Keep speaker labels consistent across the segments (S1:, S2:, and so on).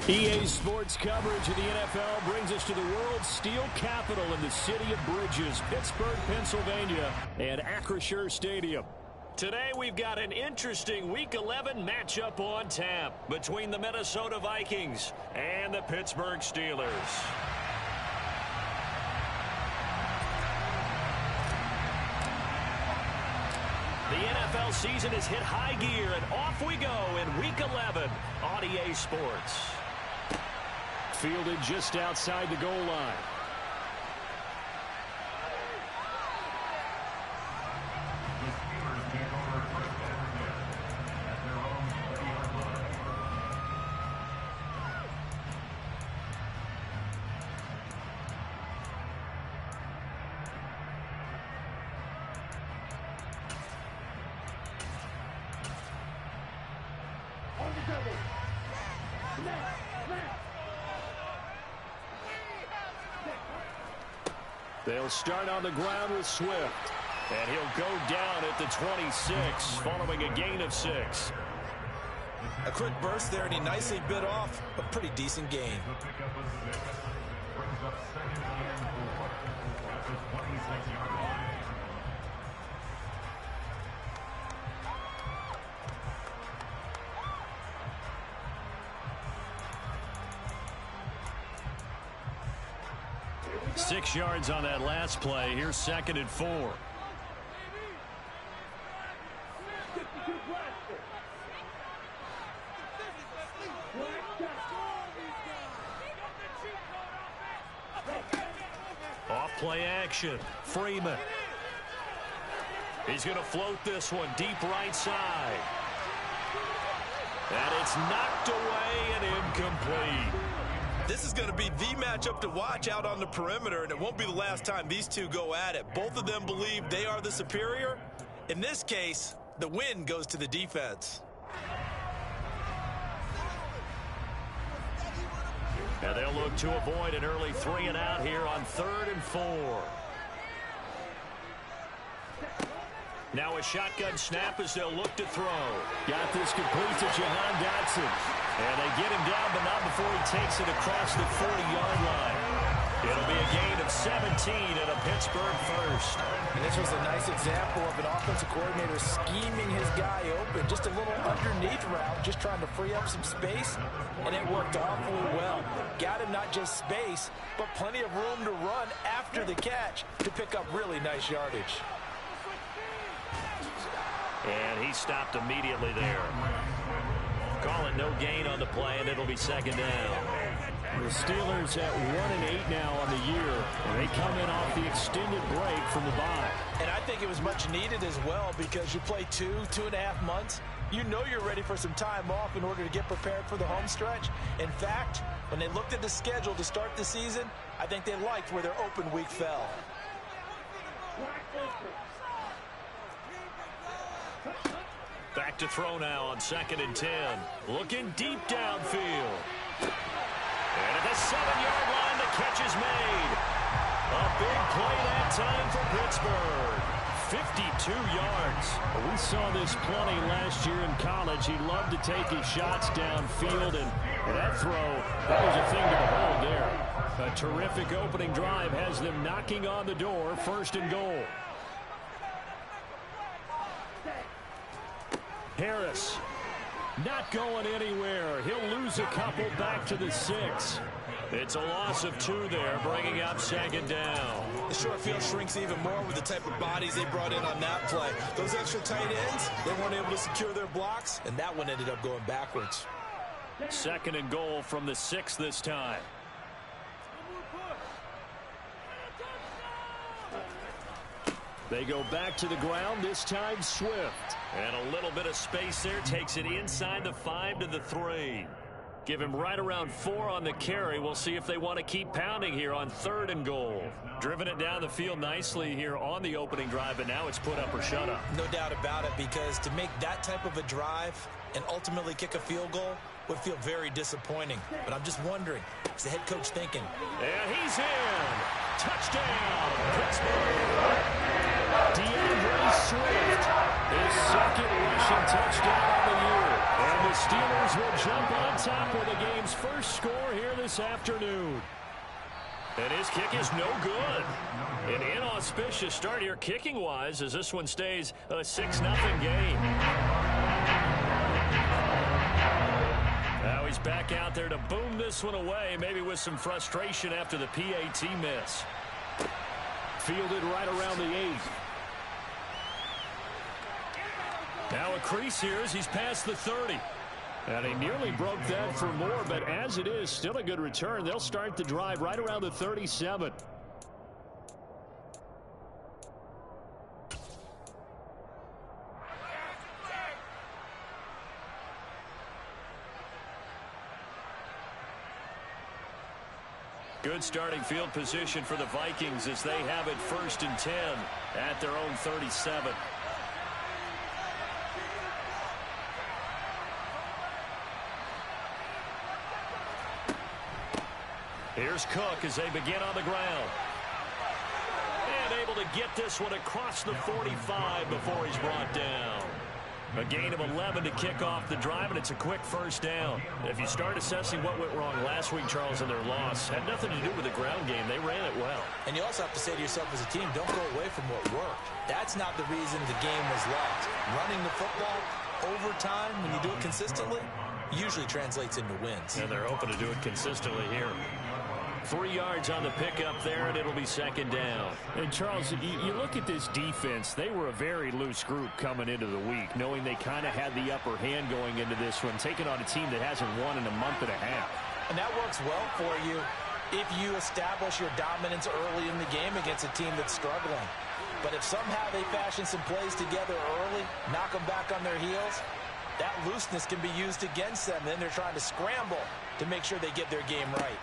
S1: EA Sports coverage of the NFL brings us to the world's steel capital in the city of Bridges, Pittsburgh, Pennsylvania, and Acrisure Stadium. Today we've got an interesting Week 11 matchup on tap between the Minnesota Vikings and the Pittsburgh Steelers. The NFL season has hit high gear, and off we go in Week 11 on EA Sports. Fielded just outside the goal line. They'll start on the ground with Swift. And he'll go down at the 26, following a gain of 6.
S2: A quick burst there, and he nicely bit off a pretty decent gain.
S1: 6 yards on that last play. Here's 2nd and 4. Off play action. Freeman. He's going to float this one deep right side. And it's knocked away and incomplete.
S2: This is going to be the matchup to watch out on the perimeter, and it won't be the last time these two go at it. Both of them believe they are the superior. In this case, the win goes to the defense.
S1: And they'll look to avoid an early 3 and out here on 3rd and 4. Now a shotgun snap as they'll look to throw. Got this complete to Jahan Dotson. And they get him down, but not before he takes it across the 40-yard line. It'll be a gain of 17 and a Pittsburgh first.
S3: And this was a nice example of an offensive coordinator scheming his guy open. Just a little underneath route, just trying to free up some space. And it worked awfully well. Got him not just space, but plenty of room to run after the catch to pick up really nice yardage.
S1: And he stopped immediately there. Call it no gain on the play, and it'll be 2nd down. The Steelers at 1-8 now on the year, and they come in off the extended break from the bye.
S3: And I think it was much needed as well, because you play 2.5 months. You know you're ready for some time off in order to get prepared for the home stretch. In fact, when they looked at the schedule to start the season, I think they liked where their open week fell.
S1: Back to throw now on 2nd and 10. Looking deep downfield. And at the 7-yard line, the catch is made. A big play that time for Pittsburgh. 52 yards. We saw this plenty last year in college. He loved to take his shots downfield, and that throw, that was a thing to behold there. A terrific opening drive has them knocking on the door, 1st and goal. Harris Not going anywhere. He'll lose a couple back to the 6. It's a loss of 2 there, bringing up second down.
S2: The short field shrinks even more with the type of bodies they brought in on that play. Those extra tight ends, they weren't able to secure their blocks, and that one ended up going backwards.
S1: Second and goal from the 6 this time. They go back to the ground, this time Swift. And a little bit of space there, takes it inside the 5 to the 3. Give him right around 4 on the carry. We'll see if they want to keep pounding here on 3rd and goal. Driven it down the field nicely here on the opening drive, but now it's put up or shut up.
S2: No doubt about it, because to make that type of a drive and ultimately kick a field goal would feel very disappointing. But I'm just wondering, is the head coach thinking?
S1: And he's in. Touchdown, Pittsburgh. DeAndre Swift, his second rushing touchdown of the year. And the Steelers will jump on top with the game's first score here this afternoon. And his kick is no good. An inauspicious start here kicking-wise as this one stays a 6-0 game. Now he's back out there to boom this one away, maybe with some frustration after the PAT miss. Fielded right around the 8. Now a crease here as he's past the 30. And he nearly broke that for more, but as it is, still a good return. They'll start the drive right around the 37. Good starting field position for the Vikings as they have it 1st and 10 at their own 37. Here's Cook as they begin on the ground. And able to get this one across the 45 before he's brought down. A gain of 11 to kick off the drive, and it's a quick first down. If you start assessing what went wrong last week, Charles, in their loss, had nothing to do with the ground game. They ran it well. And you also have to say to yourself as a team, don't go away from what worked. That's not the reason the game was lost. Running the football over time, when you do it consistently, usually translates into wins. And they're hoping to do it consistently here. 3 yards on the pickup there, and it'll be second down. And, Charles, you look at this defense, they were a very loose group coming into the week, knowing they kind of had the upper hand going into this one, taking on a team that hasn't won in a month and a half. And that works well for you if you establish your dominance early in the game against a team that's struggling. But if somehow they fashion some plays together early, knock them back on their heels, that looseness can be used against them. Then they're trying to scramble to make sure they get their game right.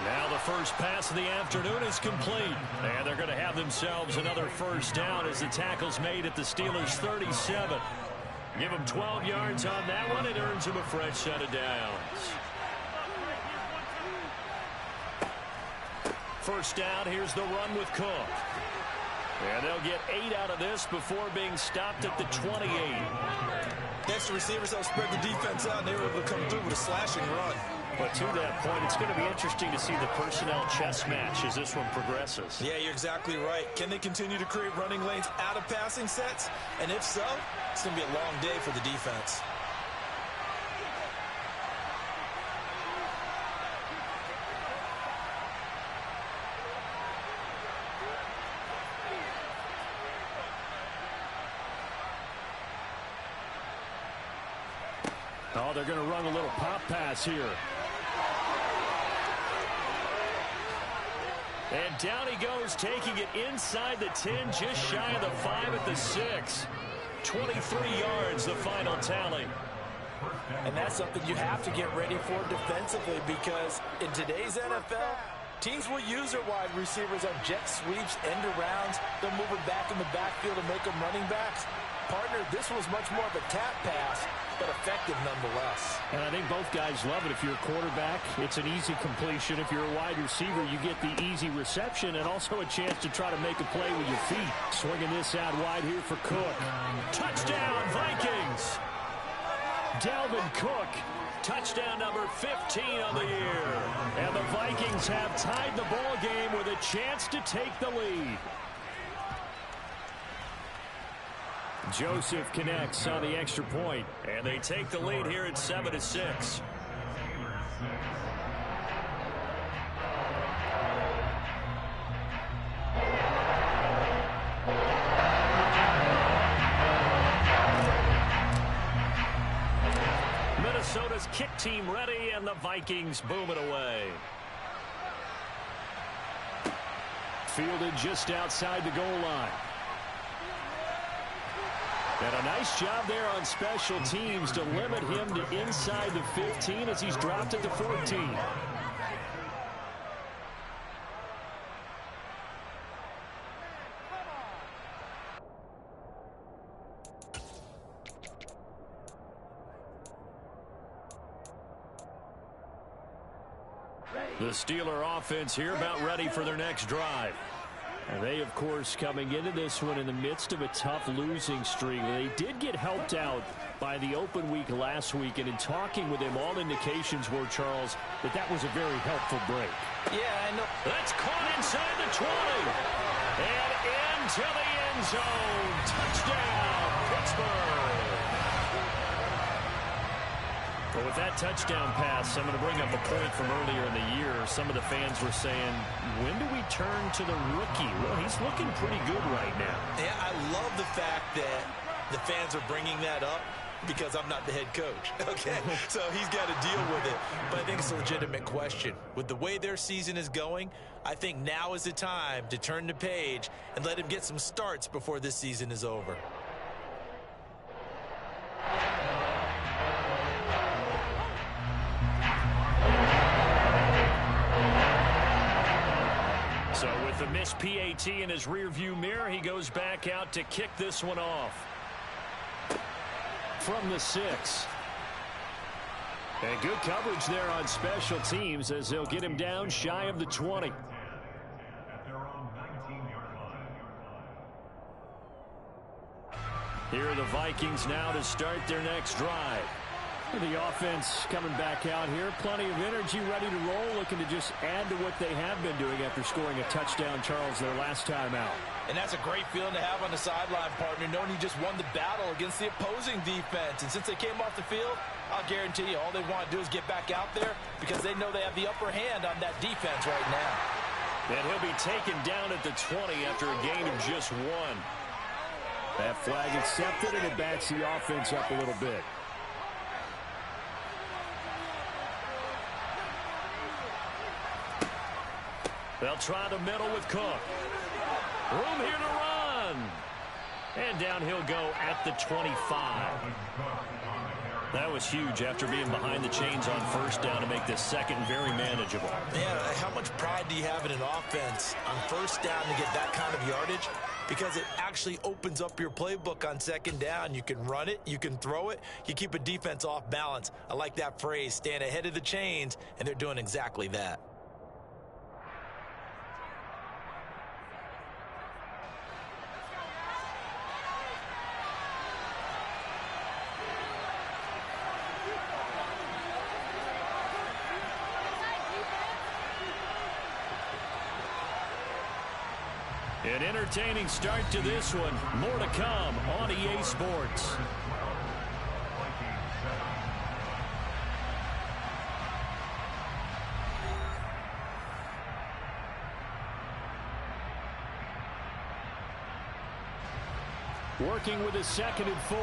S1: Now the first pass of the afternoon is complete. And they're going to have themselves another first down as the tackle's made at the Steelers' 37. Give them 12 yards on that one. It earns them a fresh set of downs. First down, here's the run with Cook. And they'll get 8 out of this before being stopped at the 28.
S2: Next, the receivers help spread the defense out, and they were able to come through with a slashing run.
S1: But to that point, it's going to be interesting to see the personnel chess match as this one progresses.
S2: Yeah, you're exactly right. Can they continue to create running lanes out of passing sets? And if so, it's going to be a long day for the defense.
S1: Oh, they're going to run a little pop pass here. And down he goes, taking it inside the 10, just shy of the 5 at the 6. 23 yards, the final tally.
S3: And that's something you have to get ready for defensively, because in today's NFL, teams will use their wide receivers on jet sweeps, end arounds. They'll move it back in the backfield and make them running backs. Partner, this was much more of a tap pass, but effective nonetheless. And I think both guys love it. If you're a quarterback, it's an easy completion. If you're a wide receiver, you get the easy reception and also a chance to try to make a play with your feet. Swinging this out wide here for Cook.
S1: Touchdown, Vikings! Dalvin Cook, touchdown number 15 on the year. And the Vikings have tied the ball game with a chance to take the lead. Joseph connects on the extra point. And they take the lead here at 7-6. Minnesota's kick team ready, and the Vikings boom it away. Fielded just outside the goal line. And a nice job there on special teams to limit him to inside the 15 as he's dropped at the 14. The Steeler offense here about ready for their next drive. And they, of course, coming into this one in the midst of a tough losing streak. They did get helped out by the open week last week, and in talking with him, all indications were, Charles, that was a very helpful break.
S3: Yeah, I know.
S1: That's caught inside the 20. And into the end zone. Touchdown, Pittsburgh. Well, with that touchdown pass, I'm going to bring up a point from earlier in the year. Some of the fans were saying, when do we turn to the rookie? Well, he's looking pretty good right now.
S2: Yeah, I love the fact that the fans are bringing that up because I'm not the head coach, okay? So he's got to deal with it. But I think it's a legitimate question. With the way their season is going, I think now is the time to turn the page and let him get some starts before this season is over.
S1: So with the missed PAT in his rearview mirror, he goes back out to kick this one off. From the 6. And good coverage there on special teams as they'll get him down shy of the 20. Here are the Vikings now to start their next drive. The offense coming back out here. Plenty of energy, ready to roll, looking to just add to what they have been doing after scoring a touchdown, Charles, their last time out.
S3: And that's a great feeling to have on the sideline, partner, knowing you just won the battle against the opposing defense. And since they came off the field, I'll guarantee you all they want to do is get back out there because they know they have the upper hand on that defense right now.
S1: And he'll be taken down at the 20 after a gain of just 1. That flag accepted, and it backs the offense up a little bit. They'll try the middle with Cook. Room here to run. And down he'll go at the 25. That was huge after being behind the chains on first down to make this second very manageable.
S2: Man, how much pride do you have in an offense on first down to get that kind of yardage? Because it actually opens up your playbook on second down. You can run it, you can throw it, you keep a defense off balance. I like that phrase, stand ahead of the chains, and they're doing exactly that.
S1: An entertaining start to this one. More to come on EA Sports. Working with a 2nd and 4.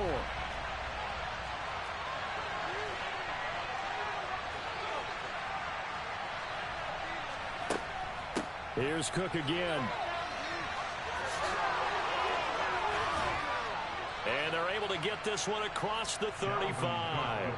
S1: Here's Cook again. And they're able to get this one across the 35.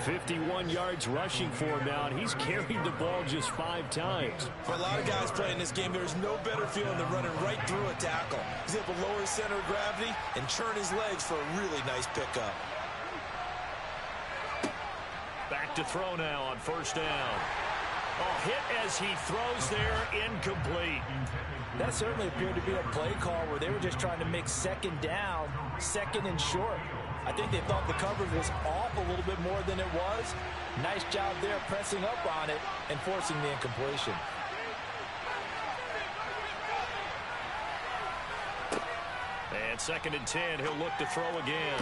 S1: 51 yards rushing for him now, and he's carried the ball just 5 times.
S2: For a lot of guys playing this game, there's no better feeling than running right through a tackle. He's able to lower his center of gravity and churn his legs for a really nice pickup.
S1: Back to throw now on first down. Oh, hit as he throws there, incomplete.
S3: That certainly appeared to be a play call where they were just trying to make second down, second and short. I think they thought the coverage was off a little bit more than it was. Nice job there pressing up on it and forcing the incompletion.
S1: And On 2nd and 10, he'll look to throw again.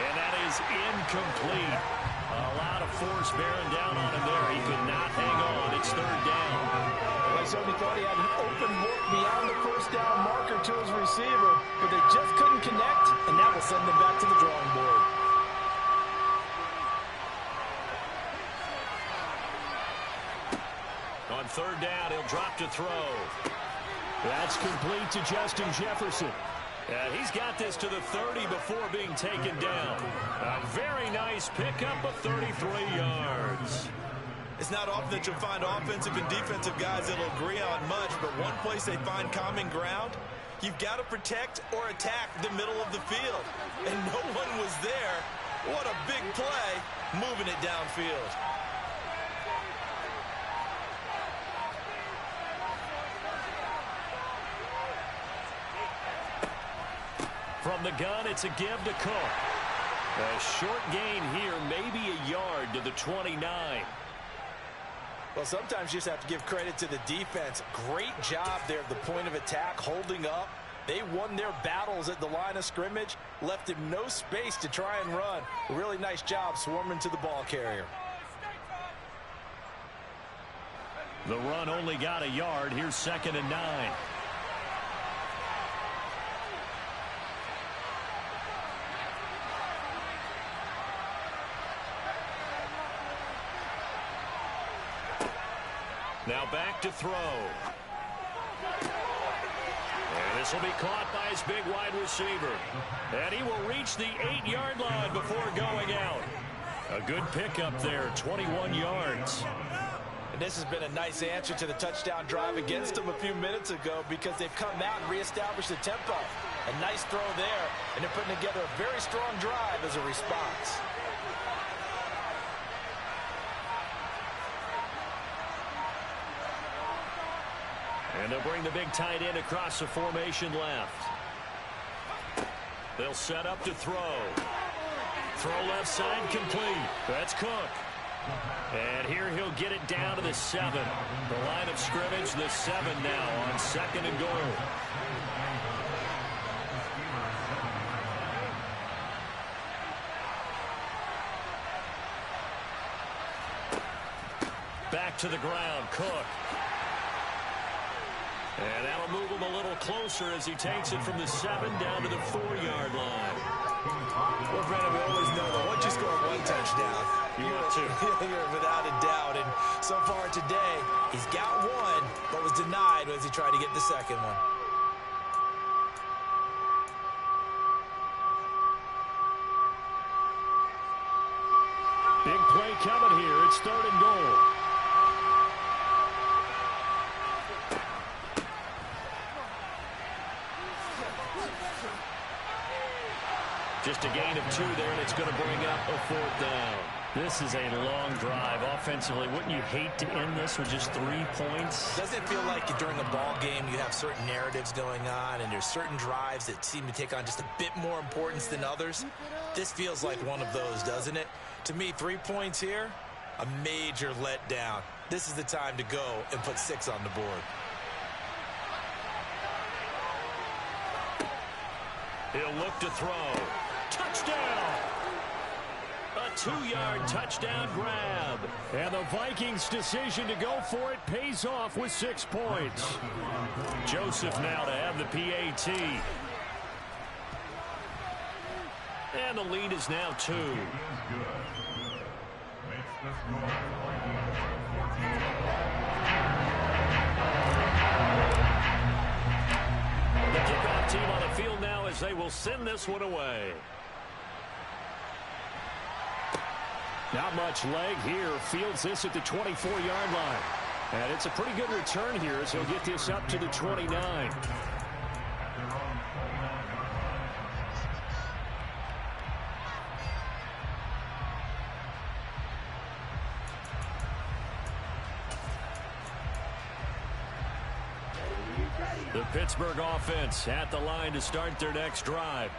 S1: And that is incomplete. A lot of force bearing down on him there. He could not hang on. It's 3rd down.
S3: Well, so he thought he had an open look beyond the first down marker to his receiver, but they just couldn't connect, and that will send them back to the drawing board.
S1: On 3rd down, he'll drop to throw. That's complete to Justin Jefferson. He's got this to the 30 before being taken down. A very nice pickup of 33 yards.
S2: It's not often that you'll find offensive and defensive guys that'll agree on much, but one place they find common ground, you've got to protect or attack the middle of the field. And no one was there. What a big play, moving it downfield.
S1: From the gun, it's a give to Cook. A short gain here, maybe a yard to the 29.
S3: Well, sometimes you just have to give credit to the defense. Great job there at the point of attack, holding up. They won their battles at the line of scrimmage, left him no space to try and run. A really nice job swarming to the ball carrier.
S1: The run only got a yard. Here's 2nd and 9. Now back to throw. And this will be caught by his big wide receiver. And he will reach the 8-yard line before going out. A good pickup there, 21 yards.
S3: And this has been a nice answer to the touchdown drive against them a few minutes ago because they've come out and reestablished the tempo. A nice throw there, and they're putting together a very strong drive as a response.
S1: And they'll bring the big tight end across the formation left. They'll set up to throw. Throw left side complete. That's Cook. And here he'll get it down to the 7. The line of scrimmage, the 7 now on 2nd and goal. Back to the ground, Cook. And that'll move him a little closer as he takes it from the 7 down to the 4-yard line.
S2: Well, Brandon, we always know that once you score one touchdown, you're without a doubt. And so far today, he's got one, but was denied as he tried to get the second one.
S1: Big play coming here. It's 3rd and goal. Just a gain of 2 there, and it's going to bring up a 4th down. This is a long drive offensively. Wouldn't you hate to end this with just 3 points?
S2: Doesn't it feel like during a ball game you have certain narratives going on and there's certain drives that seem to take on just a bit more importance than others? This feels like one of those, doesn't it? To me, 3 points here, a major letdown. This is the time to go and put 6 on the board.
S1: He'll look to throw. Touchdown! A 2-yard touchdown grab. And the Vikings' decision to go for it pays off with 6 points. Joseph now to have the PAT. And the lead is now 2. The kickoff team on the field now as they will send this one away. Not much leg here. Fields this at the 24-yard line. And it's a pretty good return here as he'll get this up to the 29. The Pittsburgh offense at the line to start their next drive.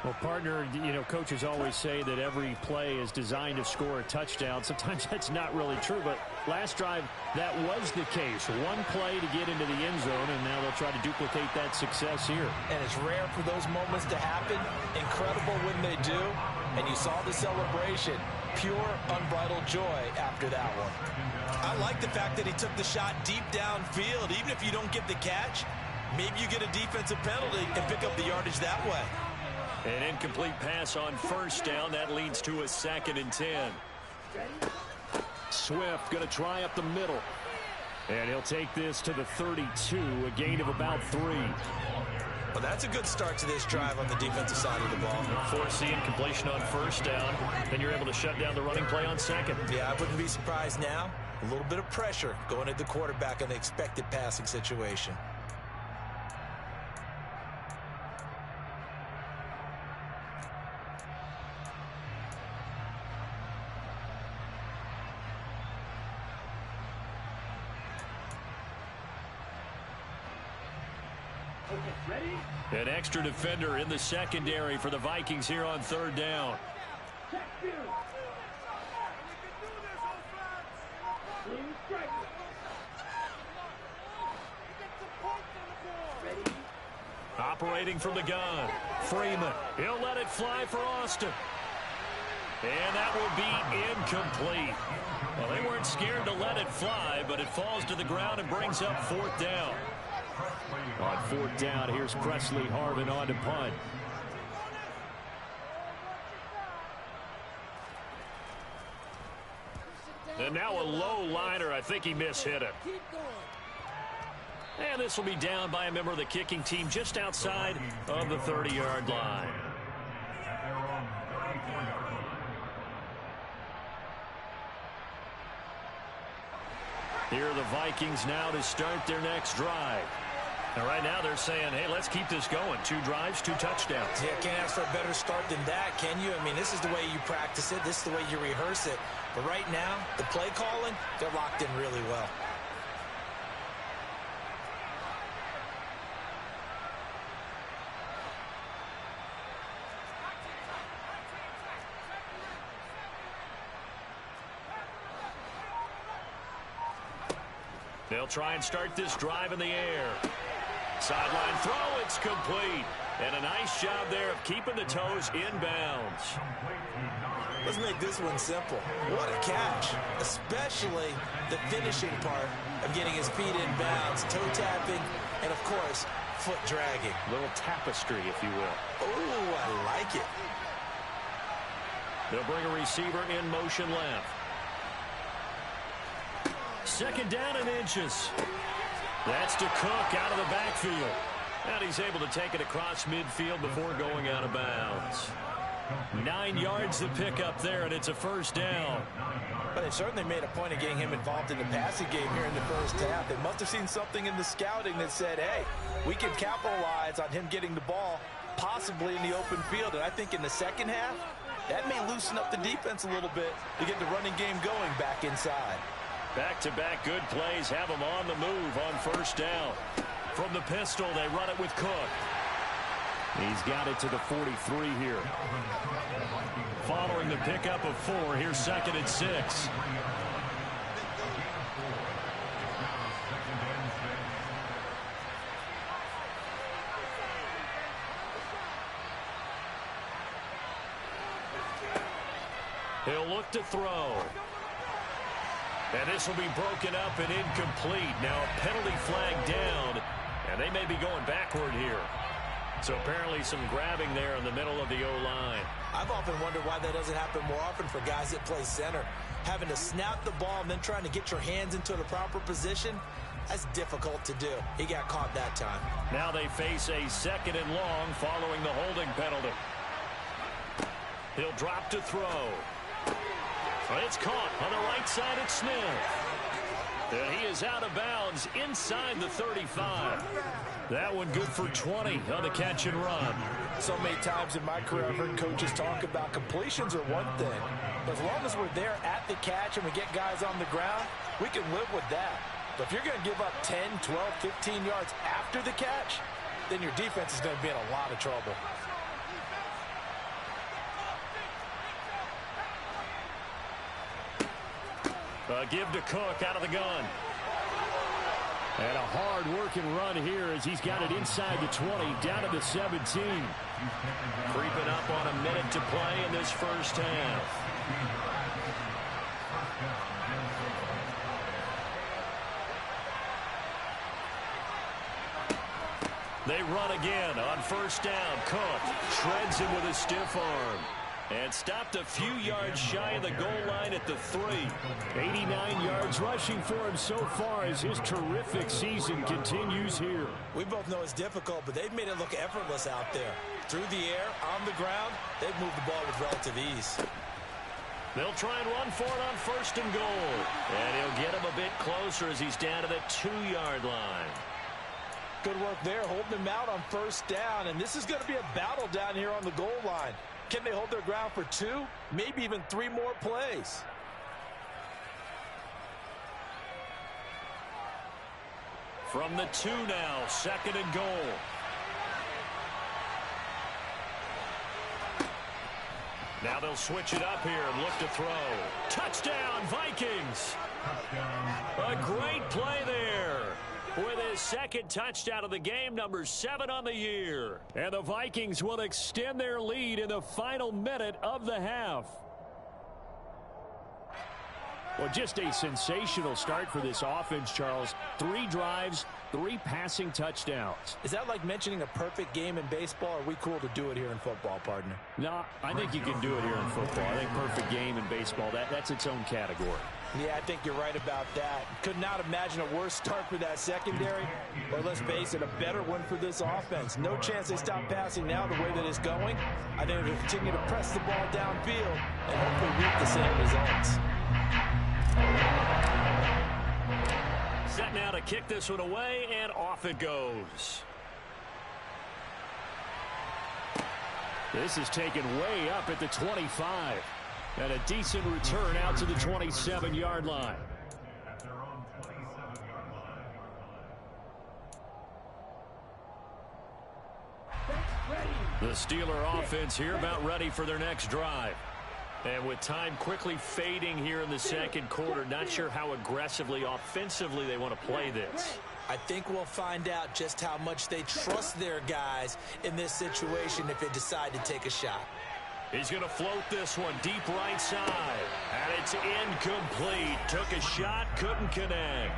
S1: Well, partner, you know, coaches always say that every play is designed to score a touchdown. Sometimes that's not really true, but last drive, that was the case. One play to get into the end zone, and now they'll try to duplicate that success here.
S3: And it's rare for those moments to happen. Incredible when they do. And you saw the celebration. Pure, unbridled joy after that one.
S2: I like the fact that he took the shot deep downfield. Even if you don't get the catch, maybe you get a defensive penalty and pick up the yardage that way.
S1: An incomplete pass on first down. That leads to a 2nd and 10. Swift going to try up the middle. And he'll take this to the 32, a gain of about 3.
S2: Well, that's a good start to this drive on the defensive side of the ball.
S1: Force the incompletion on first down. Then you're able to shut down the running play on second.
S2: Yeah, I wouldn't be surprised now. A little bit of pressure going at the quarterback in the expected passing situation.
S1: An extra defender in the secondary for the Vikings here on 3rd down. Operating from the gun. Freeman. He'll let it fly for Austin. And that will be incomplete. Well, they weren't scared to let it fly, but it falls to the ground and brings up 4th down. On 4th down, here's Presley Harvin on to punt. And now a low liner. I think he mishit it. And this will be down by a member of the kicking team just outside of the 30-yard line. Here are the Vikings now to start their next drive. And right now they're saying, hey, let's keep this going. 2 drives, 2 touchdowns.
S3: Yeah, can't ask for a better start than that, can you? I mean, this is the way you practice it. This is the way you rehearse it. But right now, the play calling, they're locked in really well.
S1: They'll try and start this drive in the air. Sideline throw, it's complete. And a nice job there of keeping the toes inbounds.
S2: Let's make this one simple. What a catch, especially the finishing part of getting his feet in bounds, toe tapping, and of course, foot dragging.
S1: A little tapestry, if you will.
S2: Oh, I like it.
S1: They'll bring a receiver in motion left. 2nd down and inches. That's to Cook out of the backfield. And he's able to take it across midfield before going out of bounds. 9 yards to pick up there, and it's a 1st down.
S3: But they certainly made a point of getting him involved in the passing game here in the first half. They must have seen something in the scouting that said, hey, we can capitalize on him getting the ball possibly in the open field. And I think in the second half, that may loosen up the defense a little bit to get the running game going back inside.
S1: Back-to-back good plays have them on the move on 1st down. From the pistol, they run it with Cook. He's got it to the 43 here. Following the pickup of 4, here's 2nd and 6. He'll look to throw. And this will be broken up and incomplete. Now a penalty flag down, and they may be going backward here. So apparently some grabbing there in the middle of the O-line.
S2: I've often wondered why that doesn't happen more often for guys that play center. Having to snap the ball and then trying to get your hands into the proper position, that's difficult to do. He got caught that time.
S1: Now they face a 2nd and long following the holding penalty. He'll drop to throw. It's caught on the right side at Smith. And he is out of bounds inside the 35. That one good for 20 on the catch and run.
S3: So many times in my career I've heard coaches talk about completions are one thing. But as long as we're there at the catch and we get guys on the ground, we can live with that. But if you're going to give up 10, 12, 15 yards after the catch, then your defense is going to be in a lot of trouble.
S1: Give to Cook out of the gun.
S4: And a hard-working run here as he's got it inside the 20, down to the 17.
S1: Creeping up on a minute to play in this first half. They run again on first down. Cook shreds him with a stiff arm. And stopped a few yards shy of the goal line at the 3.
S4: 89 yards rushing for him so far as his terrific season continues here.
S3: We both know it's difficult, but they've made it look effortless out there. Through the air, on the ground, they've moved the ball with relative ease.
S1: They'll try and run for it on first and goal. And he'll get him a bit closer as he's down to the 2-yard line.
S3: Good work there, holding him out on first down. And this is going to be a battle down here on the goal line. Can they hold their ground for 2, maybe even 3 more plays?
S1: From the 2 now, second and goal. Now they'll switch it up here and look to throw. Touchdown, Vikings! A great play there. With his second touchdown of the game, number 7 on the year.
S4: And the Vikings will extend their lead in the final minute of the half. Well, just a sensational start for this offense, Charles. 3 drives, 3 passing touchdowns.
S3: Is that like mentioning a perfect game in baseball? Or are we cool to do it here in football, partner?
S4: No, I think you can do it here in football. I think perfect game in baseball, that's its own category.
S3: Yeah, I think you're right about that. Could not imagine a worse start for that secondary, or let's face it, a better one for this offense. No chance they stop passing now the way that it's going. I think they'll continue to press the ball downfield and hopefully reap the same results.
S1: Set now to kick this one away, and off it goes.
S4: This is taken way up at the 25. And a decent return out to the 27-yard line.
S1: The Steeler offense here about ready for their next drive. And with time quickly fading here in the second quarter, not sure how aggressively, offensively they want to play this.
S3: I think we'll find out just how much they trust their guys in this situation if they decide to take a shot.
S1: He's going to float this one deep right side. And it's incomplete. Took a shot, couldn't connect.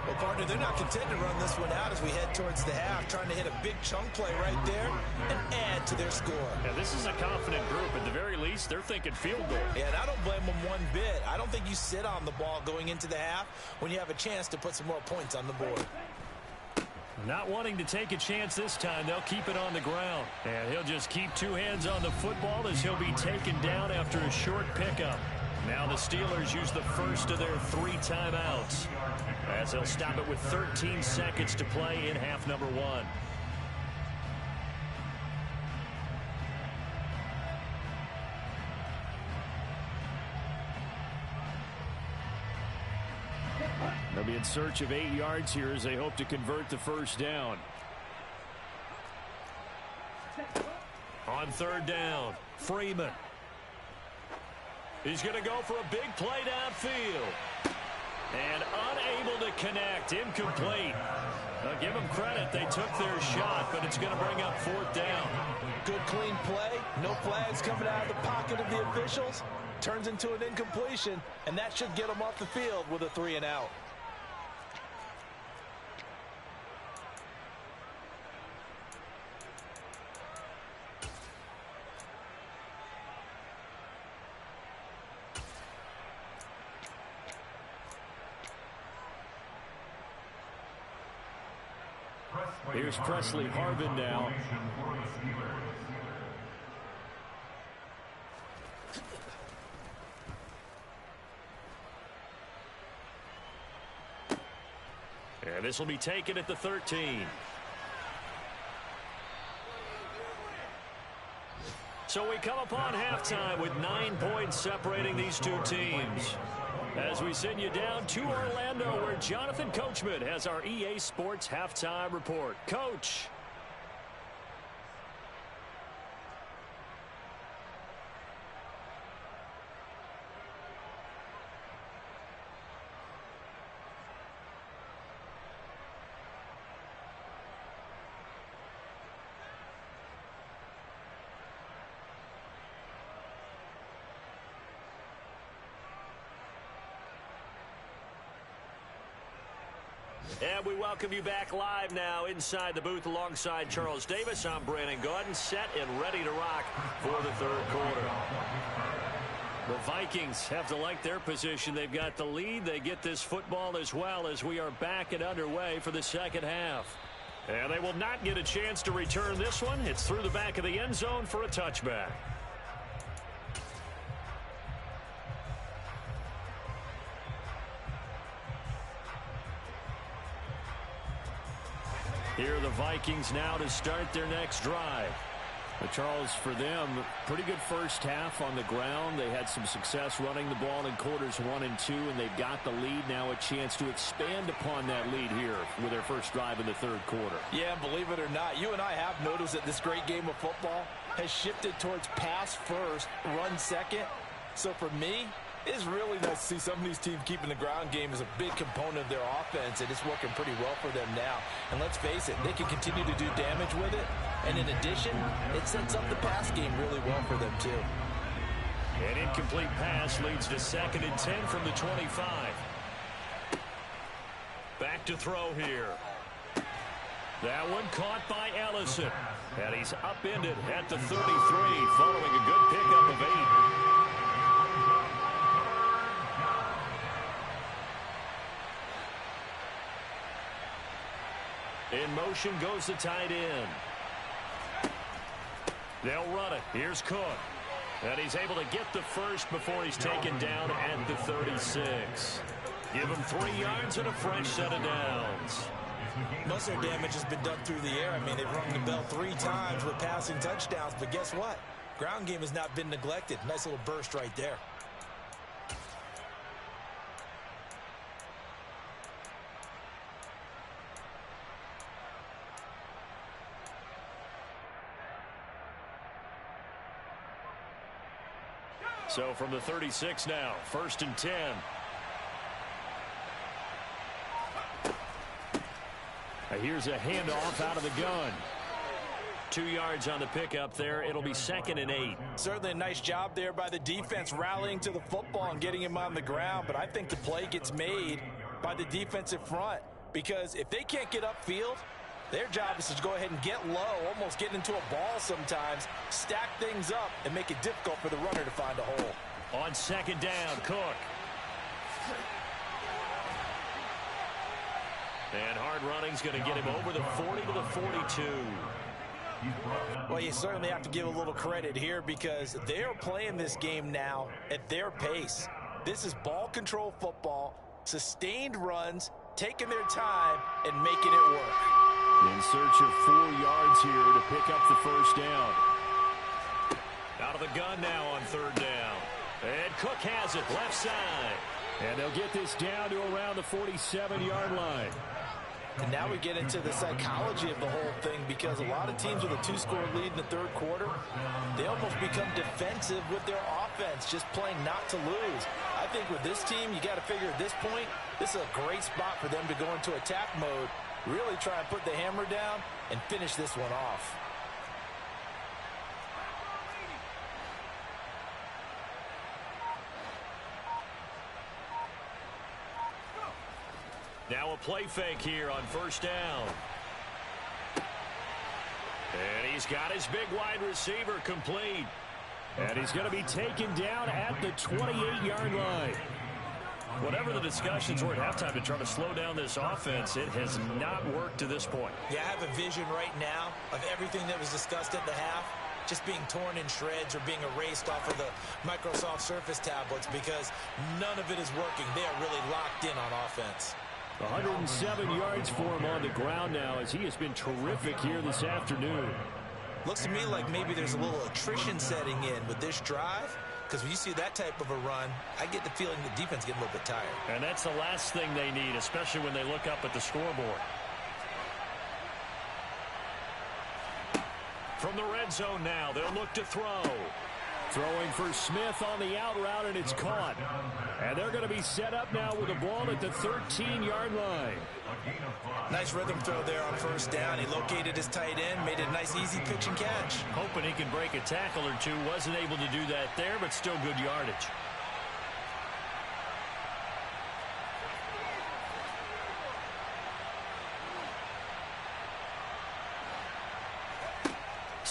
S3: Well, partner, they're not content to run this one out as we head towards the half, trying to hit a big chunk play right there and add to their score.
S1: Yeah, this is a confident group. At the very least, they're thinking field goal.
S3: Yeah, and I don't blame them one bit. I don't think you sit on the ball going into the half when you have a chance to put some more points on the board.
S1: Not wanting to take a chance this time, they'll keep it on the ground. And he'll just keep 2 hands on the football as he'll be taken down after a short pickup. Now the Steelers use the first of their 3 timeouts as they'll stop it with 13 seconds to play in half number 1.
S4: They'll be in search of 8 yards here as they hope to convert the first down.
S1: On third down, Freeman. He's going to go for a big play downfield. And unable to connect, incomplete. Give them credit, they took their shot, but it's going to bring up 4th down.
S3: Good clean play, no flags coming out of the pocket of the officials. Turns into an incompletion, and that should get them off the field with a 3 and out.
S4: Here's Presley Harvin now.
S1: And this will be taken at the 13. So we come upon halftime with 9 points separating these 2 teams. As we send you down to Orlando, where Jonathan Coachman has our EA Sports Halftime Report. Coach. And we welcome you back live now inside the booth alongside Charles Davis. I'm Brandon Gaudin, set and ready to rock for the third quarter. The Vikings have to like their position. They've got the lead. They get this football as well as we are back and underway for the second half. And they will not get a chance to return this one. It's through the back of the end zone for a touchback. Here are the Vikings now to start their next drive. But Charles, for them, pretty good first half on the ground. They had some success running the ball in quarters 1 and 2, and they've got the lead. Now a chance to expand upon that lead here with their first drive in the third quarter.
S3: Yeah, believe it or not, you and I have noticed that this great game of football has shifted towards pass first, run second. So for me, it's really nice to see some of these teams keeping the ground game as a big component of their offense, and it's working pretty well for them now. And let's face it, they can continue to do damage with it. And in addition, it sets up the pass game really well for them, too.
S1: An incomplete pass leads to 2nd and 10 from the 25. Back to throw here. That one caught by Ellison. And he's upended at the 33 following a good pickup of 8. In motion goes the tight end. They'll run it. Here's Cook. And he's able to get the first before he's taken down at the 36. Give him 3 yards and a fresh set of downs.
S2: Most of their damage has been done through the air. I mean, they've rung the bell 3 times with passing touchdowns. But guess what? Ground game has not been neglected. Nice little burst right there.
S1: So from the 36 now, 1st and 10. Here's a handoff out of the gun. 2 yards on the pickup there. It'll be 2nd and 8.
S3: Certainly a nice job there by the defense rallying to the football and getting him on the ground. But I think the play gets made by the defensive front, because if they can't get upfield, their job is to go ahead and get low, almost get into a ball sometimes, stack things up, and make it difficult for the runner to find a hole.
S1: On 2nd down, Cook. And hard running's going to get him over the 40 to the 42.
S3: Well, you certainly have to give a little credit here, because they're playing this game now at their pace. This is ball control football, sustained runs, taking their time, and making it work.
S4: In search of 4 yards here to pick up the first down.
S1: Out of the gun now on 3rd down. And Cook has it left side.
S4: And they'll get this down to around the 47-yard line.
S3: And now we get into the psychology of the whole thing, because a lot of teams with a 2-score lead in the third quarter, they almost become defensive with their offense, just playing not to lose. I think with this team, you got to figure at this point, this is a great spot for them to go into attack mode, really try and put the hammer down and finish this one off.
S1: Now a play fake here on 1st down. And he's got his big wide receiver complete.
S4: And he's going to be taken down at the 28-yard line.
S1: Whatever the discussions were at halftime to try to slow down this offense, it has not worked to this point.
S2: Yeah, I have a vision right now of everything that was discussed at the half just being torn in shreds or being erased off of the Microsoft Surface tablets, because none of it is working. They are really locked in on offense.
S4: 107 yards for him on the ground now, as he has been terrific here this afternoon.
S2: Looks to me like maybe there's a little attrition setting in with this drive, because when you see that type of a run, I get the feeling the defense getting a little bit tired.
S1: And that's the last thing they need, especially when they look up at the scoreboard. From the red zone now, they'll look to throw.
S4: Throwing for Smith on the out route, and it's caught. And they're going to be set up now with the ball at the 13-yard line.
S2: Nice rhythm throw there on 1st down. He located his tight end, made a nice easy pitch and catch.
S1: Hoping he can break a tackle or two. Wasn't able to do that there, but still good yardage.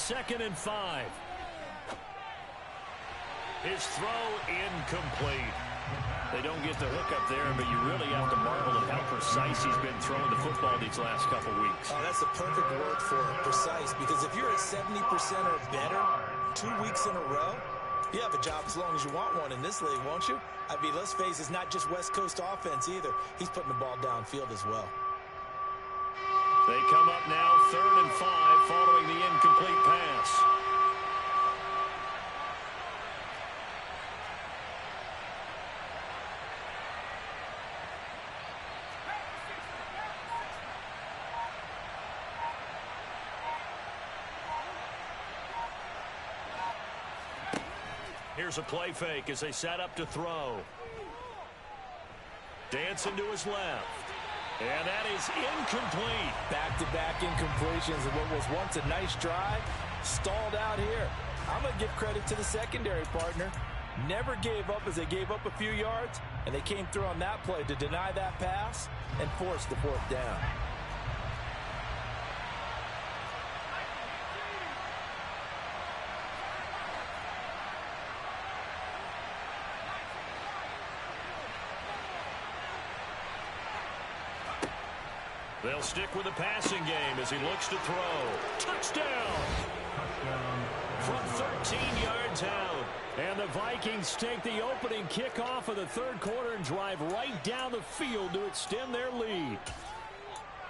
S1: 2nd and 5. His throw incomplete. They don't get the hook up there, but you really have to marvel at how precise he's been throwing the football these last couple weeks.
S2: Oh, that's the perfect word for it, precise, because if you're at 70% or better 2 weeks in a row, you have a job as long as you want one in this league, won't you? I mean, let's face it, it's not just West Coast offense either. He's putting the ball downfield as well.
S1: They come up now 3rd and 5 following the incomplete pass. Here's a play fake as they set up to throw. Dancing to his left. And that is incomplete.
S3: Back-to-back incompletions of what was once a nice drive. Stalled out here. I'm going to give credit to the secondary partner. Never gave up as they gave up a few yards, and they came through on that play to deny that pass and force the 4th down.
S1: They'll stick with the passing game as he looks to throw. Touchdown! From 13 yards out.
S4: And the Vikings take the opening kickoff of the 3rd quarter and drive right down the field to extend their lead.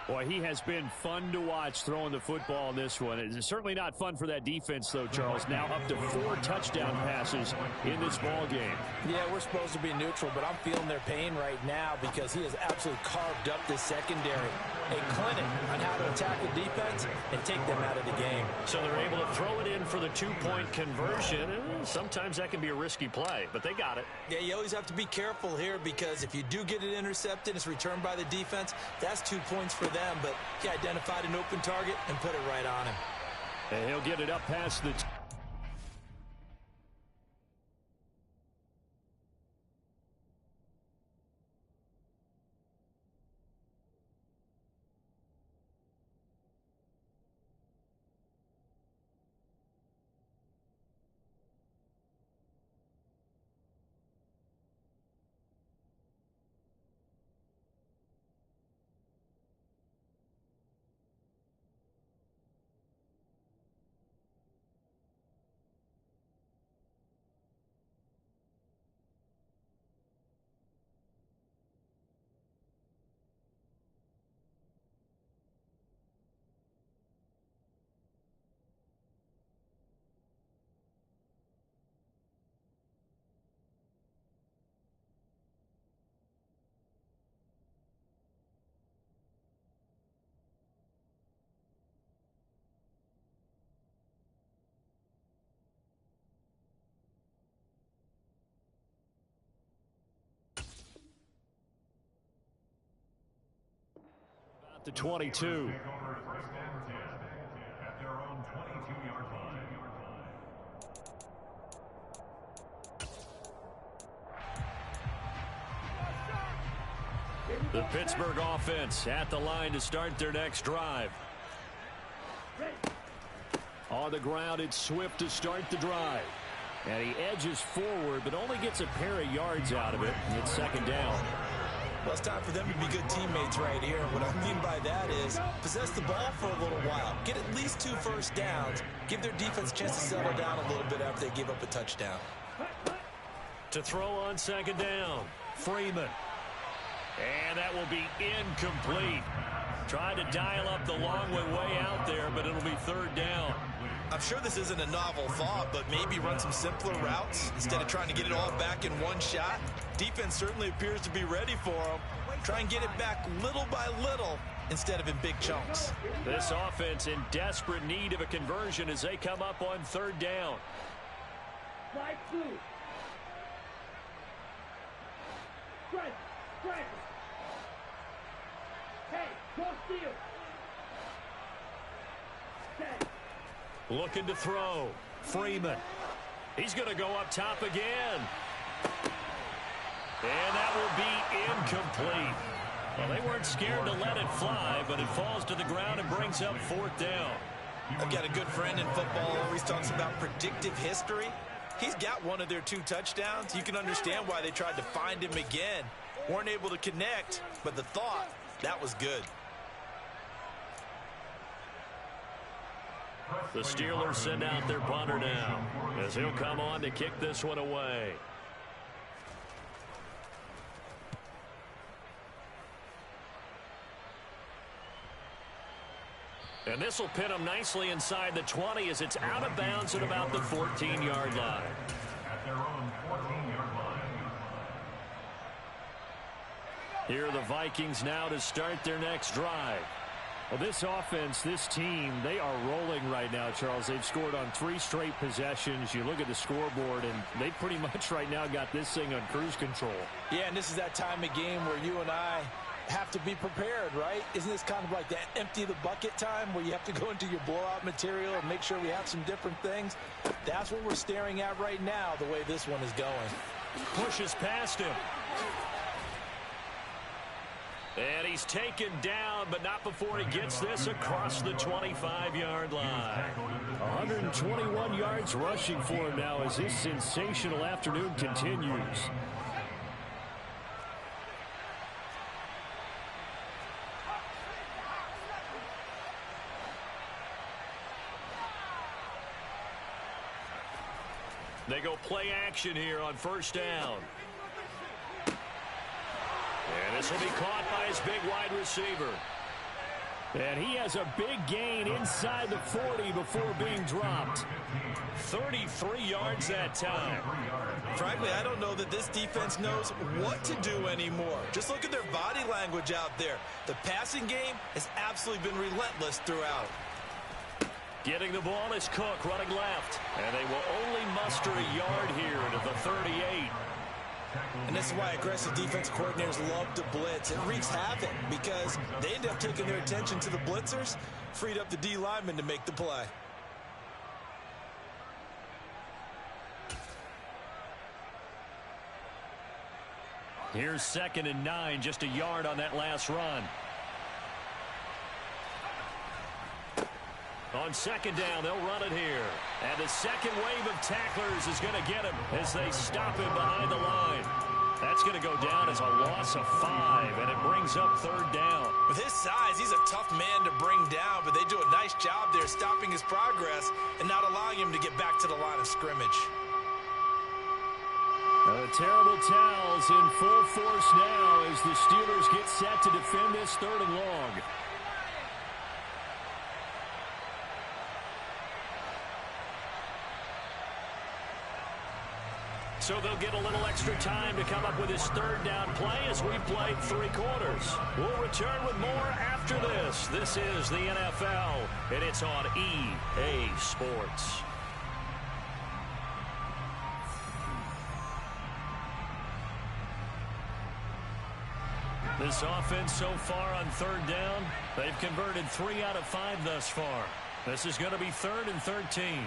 S4: Boy, he has been fun to watch throwing the football in this one. It's certainly not fun for that defense, though, Charles. Now up to 4 touchdown passes in this ball game.
S3: Yeah, we're supposed to be neutral, but I'm feeling their pain right now because he has absolutely carved up this secondary. A clinic on how to attack the defense and take them out of the game.
S1: So they're able to throw it in for the 2-point conversion. Sometimes that can be a risky play, but they got it.
S2: Yeah, you always have to be careful here because if you do get it intercepted, it's returned by the defense, that's 2 points for them, but he identified an open target and put it right on him.
S4: And he'll get it up past the... The 22.
S1: The Pittsburgh offense at the line to start their next drive.
S4: On the ground, it's Swift to start the drive. And he edges forward, but only gets a pair of yards out of it. And it's 2nd down.
S2: Well, it's time for them to be good teammates right here. What I mean by that is possess the ball for a little while. Get at least 2 first downs. Give their defense a chance to settle down a little bit after they give up a touchdown.
S1: To throw on 2nd down, Freeman. And that will be incomplete. Tried to dial up the long way out there, but it'll be 3rd down.
S2: I'm sure this isn't a novel thought, but maybe run some simpler routes instead of trying to get it all back in one shot. Defense certainly appears to be ready for them. Try and get it back little by little instead of in big chunks.
S1: This offense in desperate need of a conversion as they come up on 3rd down. Looking to throw. Freeman. He's going to go up top again. And that will be incomplete. Well, they weren't scared to let it fly, but it falls to the ground and brings up 4th down.
S2: I've got a good friend in football, always talks about predictive history. He's got one of their 2 touchdowns. You can understand why they tried to find him again. Weren't able to connect, but the thought, that was good.
S1: The Steelers send out their punter now, as he'll come on to kick this one away. And this will pin him nicely inside the 20 as it's out of bounds at about the 14-yard line. Here are the Vikings now to start their next drive.
S4: Well, this offense, this team, they are rolling right now, Charles. They've scored on 3 straight possessions. You look at the scoreboard, and they pretty much right now got this thing on cruise control.
S3: Yeah, and this is that time of game where you and I have to be prepared, right? Isn't this kind of like that empty the bucket time where you have to go into your blowout material and make sure we have some different things? That's what we're staring at right now, the way this one is going.
S1: Pushes past him. And he's taken down, but not before he gets this across the 25-yard line.
S4: 121 yards rushing for him now as this sensational afternoon continues.
S1: They go play action here on first down. And this will be caught by his big wide receiver.
S4: And he has a big gain inside the 40 before being dropped.
S1: 33 yards that time.
S2: Frankly, I don't know that this defense knows what to do anymore. Just look at their body language out there. The passing game has absolutely been relentless throughout.
S1: Getting the ball is Cook running left. And they will only muster a yard here to the 38.
S2: And this is why aggressive defense coordinators love to blitz. It wreaks havoc because they end up taking their attention to the blitzers, freed up the D lineman to make the play.
S1: Here's 2nd and 9, just a yard on that last run. On 2nd down, they'll run it here. And the second wave of tacklers is going to get him as they stop him behind the line. That's going to go down as a loss of 5, and it brings up 3rd down.
S2: With his size, he's a tough man to bring down, but they do a nice job there stopping his progress and not allowing him to get back to the line of scrimmage.
S4: The terrible towels in full force now as the Steelers get set to defend this 3rd and long.
S1: So they'll get a little extra time to come up with his 3rd down play as we've played 3 quarters. We'll return with more after this. This is the NFL, and it's on EA Sports. This offense so far on 3rd down, they've converted 3 out of 5 thus far. This is going to be 3rd and 13.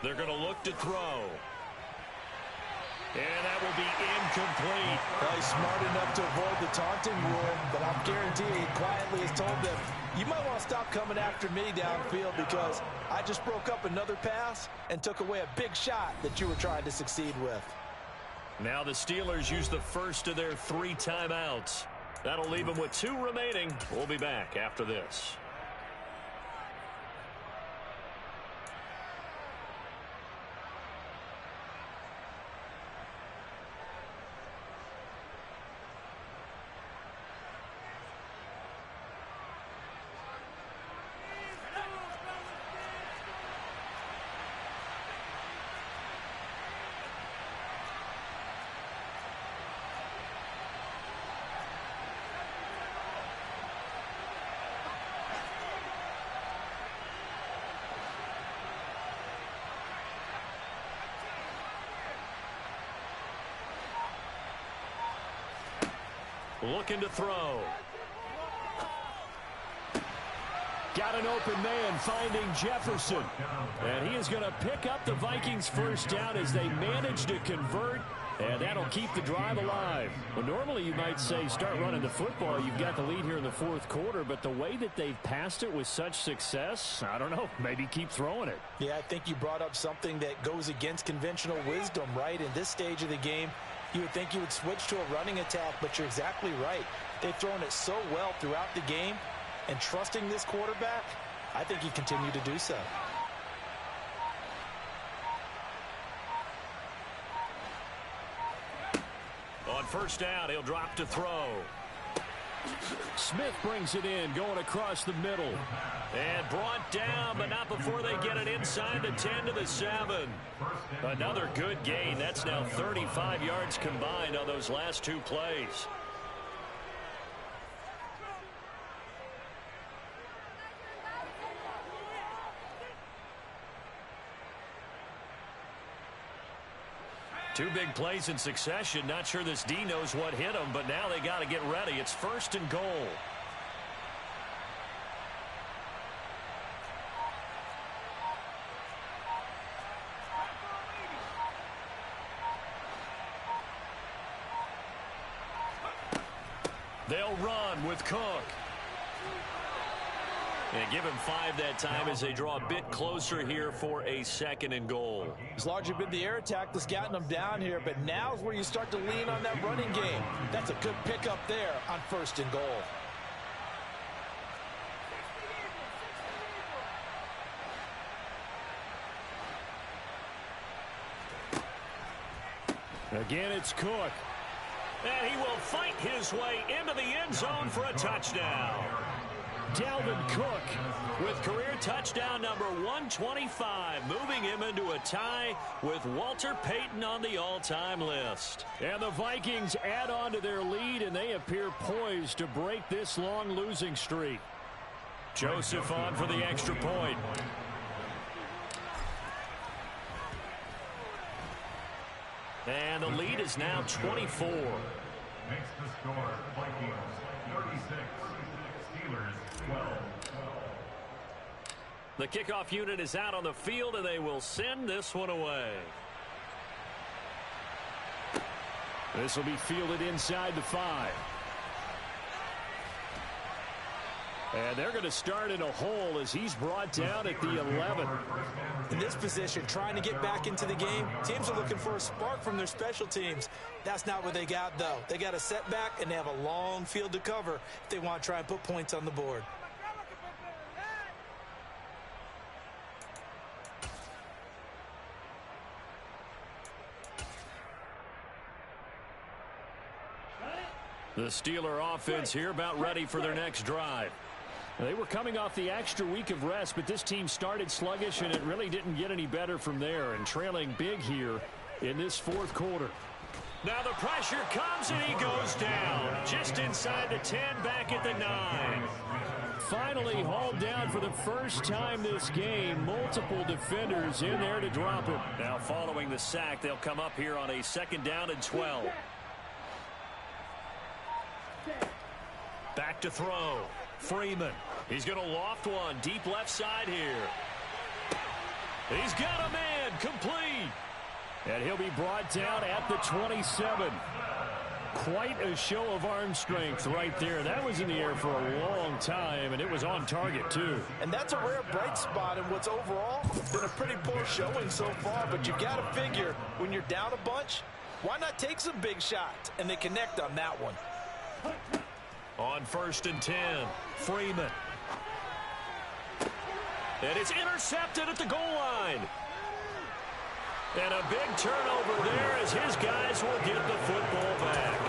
S1: They're going to look to throw. And that will be incomplete.
S3: Well, he's smart enough to avoid the taunting rule, but I'm guaranteed he quietly has told them, you might want to stop coming after me downfield because I just broke up another pass and took away a big shot that you were trying to succeed with.
S1: Now the Steelers use the first of their 3 timeouts. That'll leave them with 2 remaining. We'll be back after this. Looking to throw.
S4: Got an open man finding Jefferson. And he is going to pick up the Vikings first down as they manage to convert. And that'll keep the drive alive. Well, normally you might say start running the football. You've got the lead here in the fourth quarter. But the way that they've passed it with such success, I don't know, maybe keep throwing it.
S3: Yeah, I think you brought up something that goes against conventional wisdom, right? In this stage of the game, you would think you would switch to a running attack, but you're exactly right. They've thrown it so well throughout the game, and trusting this quarterback, I think you continue to do so.
S1: On first down, he'll drop to throw.
S4: Smith brings it in, going across the middle.
S1: And brought down, but not before they get it inside the 10 to the 7. Another good gain. That's now 35 yards combined on those last two plays. Two big plays in succession. Not sure this D knows what hit him, but now they got to get ready. It's first and goal. They'll run with Cook. And give him 5 that time as they draw a bit closer here for a second and goal.
S3: It's largely been the air attack that's gotten them down here, but now's where you start to lean on that running game. That's a good pickup there on first and goal.
S4: Again, it's Cook.
S1: And he will fight his way into the end zone for a touchdown.
S4: Dalvin Cook
S1: with career touchdown number 125, moving him into a tie with Walter Payton on the all-time list.
S4: And the Vikings add on to their lead, and they appear poised to break this long losing streak.
S1: Joseph on for the extra point. And the lead is now 24.
S5: Makes the score Vikings 36, Steelers 12.
S1: The kickoff unit is out on the field, and they will send this one away.
S4: This will be fielded inside the 5. And they're going to start in a hole as he's brought down at the 11.
S3: In this position, trying to get back into the game, teams are looking for a spark from their special teams. That's not what they got, though. They got a setback, and they have a long field to cover if they want to try and put points on the board.
S1: The Steeler offense here about ready for their next drive.
S4: They were coming off the extra week of rest, but this team started sluggish, and it really didn't get any better from there, and trailing big here in this fourth quarter.
S1: Now the pressure comes, and he goes down. Just inside the 10, back at the 9.
S4: Finally hauled down for the first time this game. Multiple defenders in there to drop him.
S1: Now following the sack, they'll come up here on a 2nd down and 12. Back to throw. Freeman. He's going to loft one deep left side here. He's got a man complete.
S4: And he'll be brought down at the 27. Quite a show of arm strength right there. That was in the air for a long time, and it was on target, too.
S3: And that's a rare bright spot in what's overall been a pretty poor showing so far. But you've got to figure, when you're down a bunch, why not take some big shots? And they connect on that one.
S1: On 1st and 10, Freeman. And it's intercepted at the goal line. And a big turnover there as his guys will get the football back.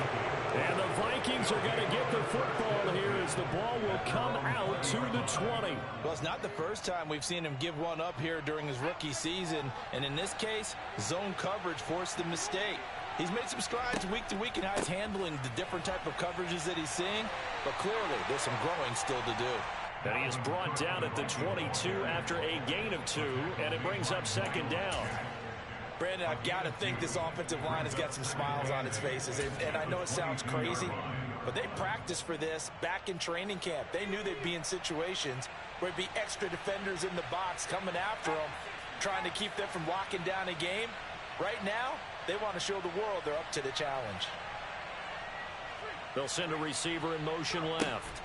S4: And the Vikings are going to get the football here as the ball will come out to the 20.
S3: Well, it's not the first time we've seen him give one up here during his rookie season. And in this case, zone coverage forced the mistake. He's made some strides week to week in how he's handling the different type of coverages that he's seeing. But clearly, there's some growing still to do.
S1: And he is brought down at the 22 after a gain of 2, and it brings up 2nd down.
S3: Brandon, I've got to think this offensive line has got some smiles on its faces. And I know it sounds crazy, but they practiced for this back in training camp. They knew they'd be in situations where there'd be extra defenders in the box coming after them, trying to keep them from locking down a game. Right now, they want to show the world they're up to the challenge.
S1: They'll send a receiver in motion left.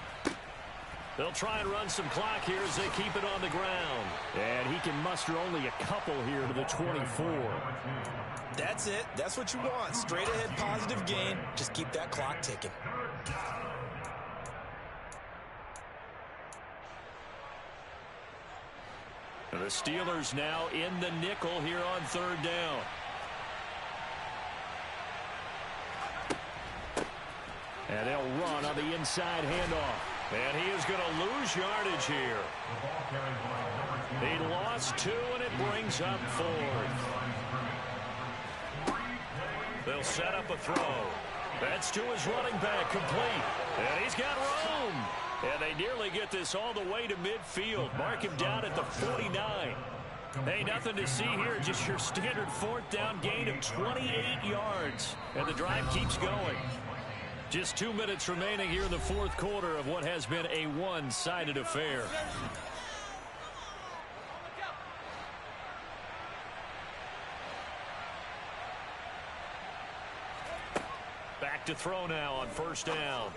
S1: They'll try and run some clock here as they keep it on the ground.
S4: And he can muster only a couple here to the 24.
S2: That's it. That's what you want. Straight ahead positive gain. Just keep that clock ticking.
S1: And the Steelers now in the nickel here on third down.
S4: And they'll run on the inside handoff.
S1: And he is going to lose yardage here. He lost 2, and it brings up 4. They'll set up a throw. That's to his running back, complete. And he's got room. And they nearly get this all the way to midfield. Mark him down at the 49. Hey, nothing to see here. Just your standard fourth down gain of 28 yards. And the drive keeps going. Just 2 minutes remaining here in the fourth quarter of what has been a one-sided affair. Back to throw now on first down.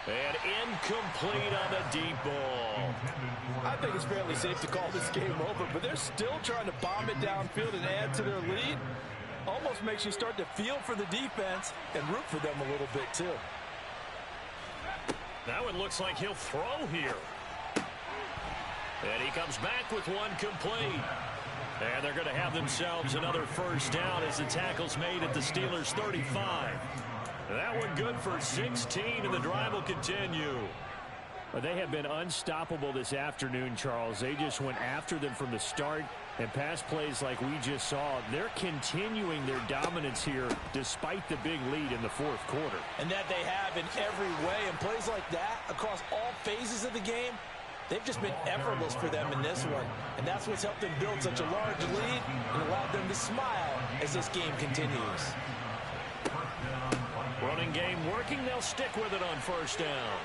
S1: And incomplete on the deep ball.
S3: I think it's fairly safe to call this game over, but they're still trying to bomb it downfield and add to their lead. Almost makes you start to feel for the defense and root for them a little bit, too.
S1: Now it looks like he'll throw here. And he comes back with one complete. And they're going to have themselves another first down as the tackle's made at the Steelers' 35. That one good for 16, and the drive will continue.
S4: Well, they have been unstoppable this afternoon, Charles. They just went after them from the start, and pass plays like we just saw. They're continuing their dominance here despite the big lead in the fourth quarter.
S3: And that they have in every way. And plays like that across all phases of the game, they've just been effortless for them in this one. And that's what's helped them build such a large lead and allowed them to smile as this game continues.
S1: Running game working. They'll stick with it on first down.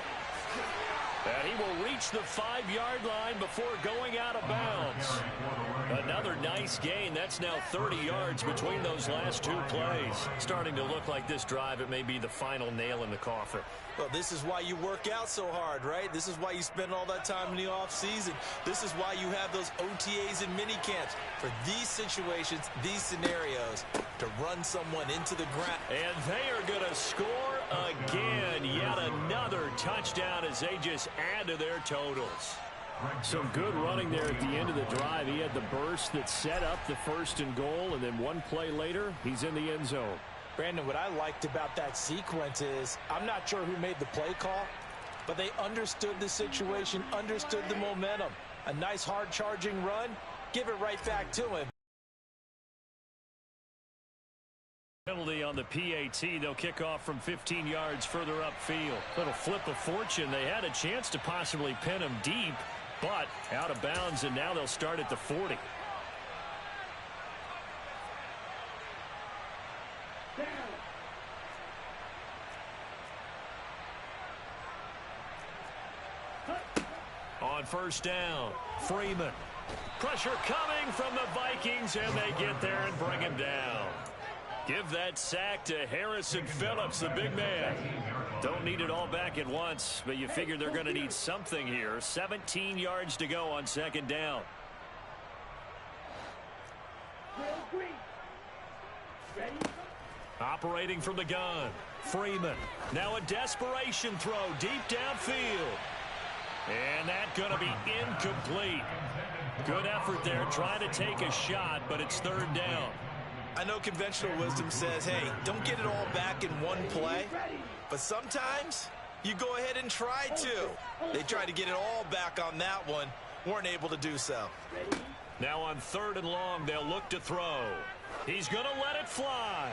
S1: And he will reach the 5-yard line before going out of bounds. Another nice gain. That's now 30 yards between those last 2 plays. Starting to look like this drive, it may be the final nail in the coffin.
S2: Well, this is why you work out so hard, right? This is why you spend all that time in the offseason. This is why you have those OTAs and mini camps. For these situations, these scenarios, to run someone into the ground.
S1: And they are going to score again. Yet another touchdown as they just add to their totals.
S4: Some good running there at the end of the drive. He had the burst that set up the 1st and goal, and then one play later, he's in the end zone.
S3: Brandon, what I liked about that sequence is, I'm not sure who made the play call, but they understood the situation, understood the momentum. A nice hard-charging run, give it right back to him.
S1: Penalty on the PAT. They'll kick off from 15 yards further upfield. Little flip of fortune. They had a chance to possibly pin him deep, but out of bounds, and now they'll start at the 40. On first down, Freeman. Pressure coming from the Vikings, and they get there and bring him down. Give that sack to Harrison Phillips, the big man. Don't need it all back at once, but you figure they're going to need something here. 17 yards to go on second down. Operating from the gun, Freeman. Now a desperation throw deep downfield. And that's going to be incomplete. Good effort there, trying to take a shot, but it's third down.
S2: I know conventional wisdom says, hey, don't get it all back in one play. But sometimes you go ahead and try to. They tried to get it all back on that one. Weren't able to do so.
S1: Now on 3rd and long, they'll look to throw. He's going to let it fly.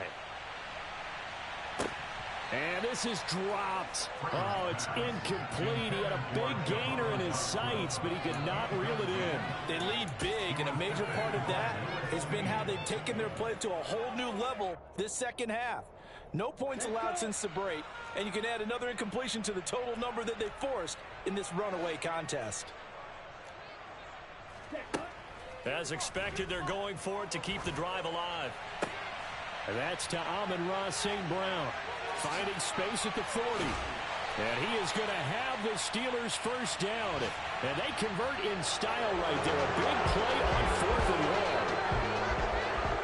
S4: And this is dropped. Oh, it's incomplete. He had a big gainer in his sights, but he could not reel it in.
S3: They lead big, and a major part of that has been how they've taken their play to a whole new level this second half. No points allowed since the break, and you can add another incompletion to the total number that they forced in this runaway contest.
S1: As expected, they're going for it to keep the drive alive.
S4: And that's to Amon-Ra St. Brown, finding space at the 40. And he is going to have the Steelers first down. And they convert in style right there. A big play on 4th and long.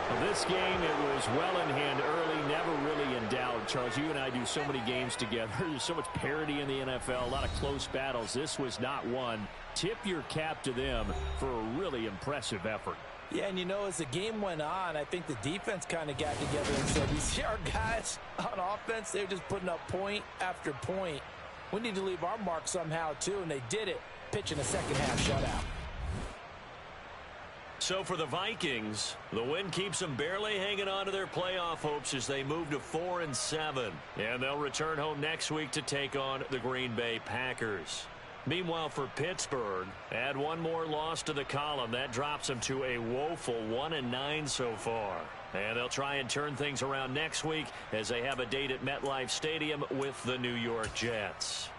S4: Well, this game, it was well in hand early, never really in doubt. Charles, you and I do so many games together. There's so much parity in the NFL, a lot of close battles. This was not one. Tip your cap to them for a really impressive effort.
S3: Yeah, and you know, as the game went on, I think the defense kind of got together and said, these our guys on offense, they're just putting up point after point. We need to leave our mark somehow, too, and they did it, pitching a second-half shutout.
S1: So for the Vikings, the win keeps them barely hanging on to their playoff hopes as they move to 4-7. And they'll return home next week to take on the Green Bay Packers. Meanwhile, for Pittsburgh, add one more loss to the column. That drops them to a woeful 1-9 so far. And they'll try and turn things around next week as they have a date at MetLife Stadium with the New York Jets.